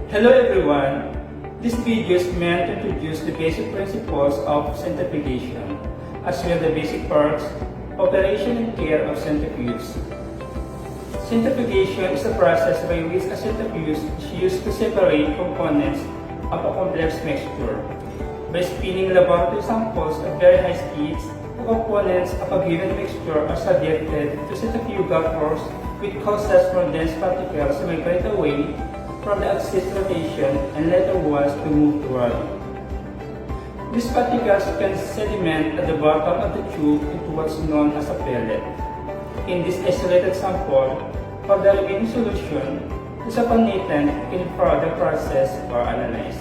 Hello everyone! This video is meant to introduce the basic principles of centrifugation, as well as the basic parts, operation and care of centrifuges. Centrifugation is the process by which a centrifuge is used to separate components of a complex mixture. By spinning laboratory samples at very high speeds, the components of a given mixture are subjected to centrifugal force which causes more dense particles to migrate away from the axis rotation and lighter ones to move toward it. These particles can sediment at the bottom of the tube into what's known as a pellet. In this isolated sample, for the remaining solution, the supernatant can further process or analyze.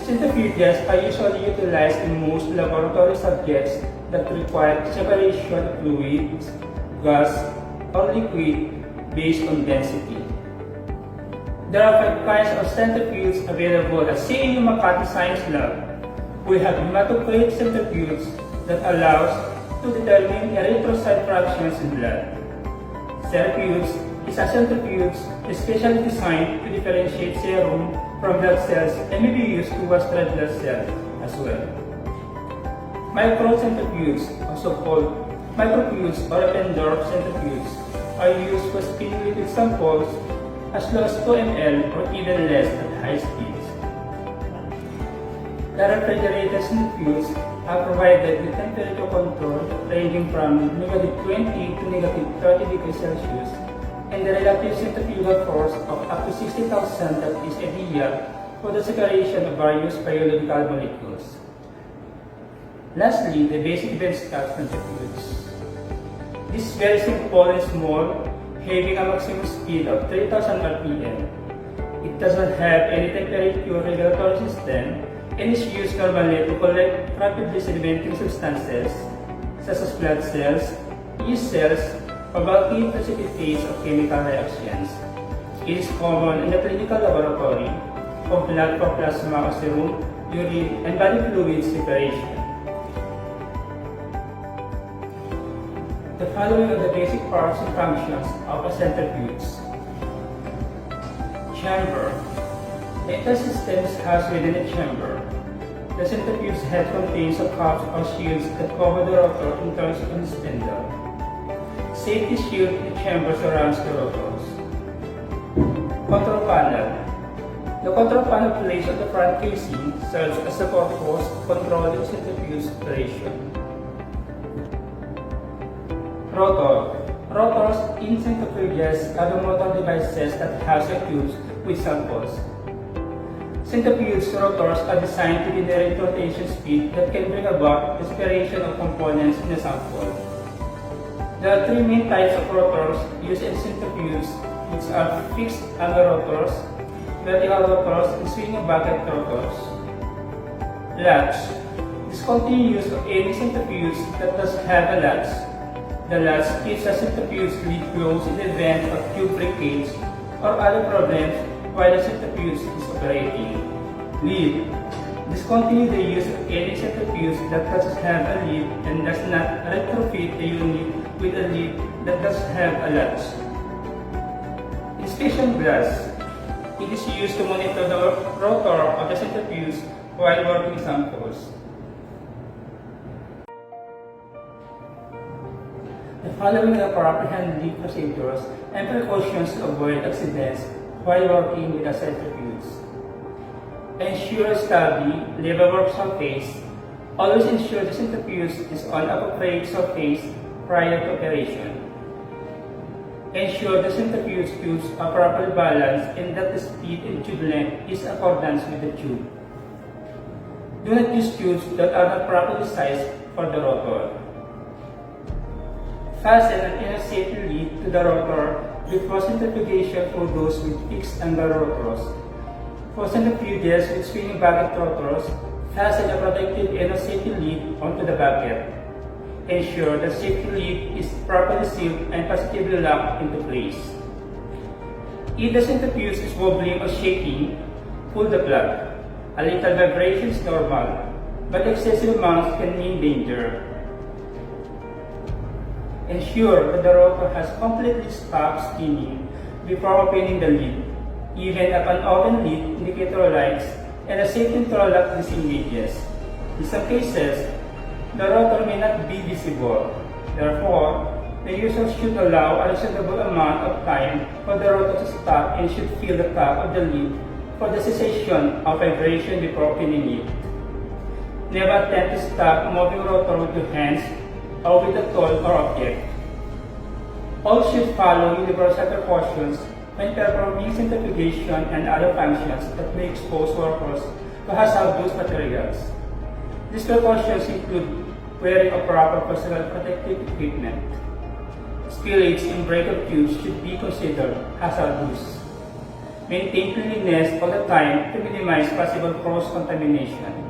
Centrifuges are usually utilized in most laboratory subjects that require separation of fluids, gas, or liquid based on density. There are 5 kinds of centrifuges available at CAU Makati Science Lab. We have hematocrit centrifuge that allows to determine erythrocyte fractions in blood. Centrifuge is a centrifuge especially designed to differentiate serum from blood cells and may be used to wash red blood cells as well. Microcentrifuges, also called microfuges or Pendorf centrifuges, are used for spinning liquid samples as low as 2 ml or even less at high speeds. The refrigerated centrifuges are provided with temperature control ranging from -20 to -30 degrees Celsius and the relative centrifugal force of up to 60,000 that is ideal for the separation of various biological molecules. Lastly, the basic benchtop centrifuge. This is very simple and small, having a maximum speed of 3000 rpm. It doesn't have any temperature regulatory system and is used normally to collect rapidly sedimenting substances such as blood cells, yeast cells, or bulky precipitates of chemical reactions. It is common in the clinical laboratory for blood for plasma or serum, urine, and body fluid separation. The following are the basic parts and functions of a centrifuge. Chamber. The entire system is housed within a chamber. The centrifuge head contains a cups or shields that cover the rotor in terms of the spindle. Safety shield in the chamber surrounds the rotors. Control panel. The control panel placed on the front casing serves as a purpose controlling centrifuge operation. Rotor. Rotors in centrifuges are the motor devices that house the tubes with samples. Centrifuge rotors are designed to generate rotation speed that can bring about the separation of components in a sample. There are 3 main types of rotors used in centrifuges, which are fixed angle rotors, vertical rotors, and swinging bucket rotors. Latch. Discontinue use of any centrifuge that does have a latch. The latch keeps a centrifuge lid closed in the event of tube breakage or other problems while the centrifuge is operating. Lid. Discontinue the use of any centrifuge that does have a lid and does not retrofit the unit with a lid that does have a latch. Inspection glass. It is used to monitor the rotor of the centrifuge while working samples. The following are proper handling procedures and precautions to avoid accidents while working with a centrifuge. Ensure stable, level work surface. Always ensure the centrifuge is on appropriate surface prior to operation. Ensure the centrifuge tubes are properly balanced and that the speed and tube length is in accordance with the tube. Do not use tubes that are not properly sized for the rotor. Fasten an inner safety lid to the rotor before centrifugation for those with fixed angle rotors. For centrifuges with swinging bucket rotors, fasten a protective inner safety lid onto the bucket. Ensure the safety lid is properly sealed and positively locked into place. If the centrifuge is wobbling or shaking, pull the plug. A little vibration is normal, but excessive amounts can mean danger. Ensure that the rotor has completely stopped spinning before opening the lid. even if an open lid indicator lights and a safe control lock disengages. In some cases, the rotor may not be visible. Therefore, the user should allow a reasonable amount of time for the rotor to stop and should feel the top of the lid for the cessation of vibration before opening it. Never attempt to stop a moving rotor with your hands or with a tool or object. All should follow universal precautions when performing centrifugation and other functions that may expose workers to hazardous materials. These precautions include wearing a proper personal protective equipment. Spillage and break-up tubes should be considered hazardous. Maintain cleanliness all the time to minimize possible cross-contamination.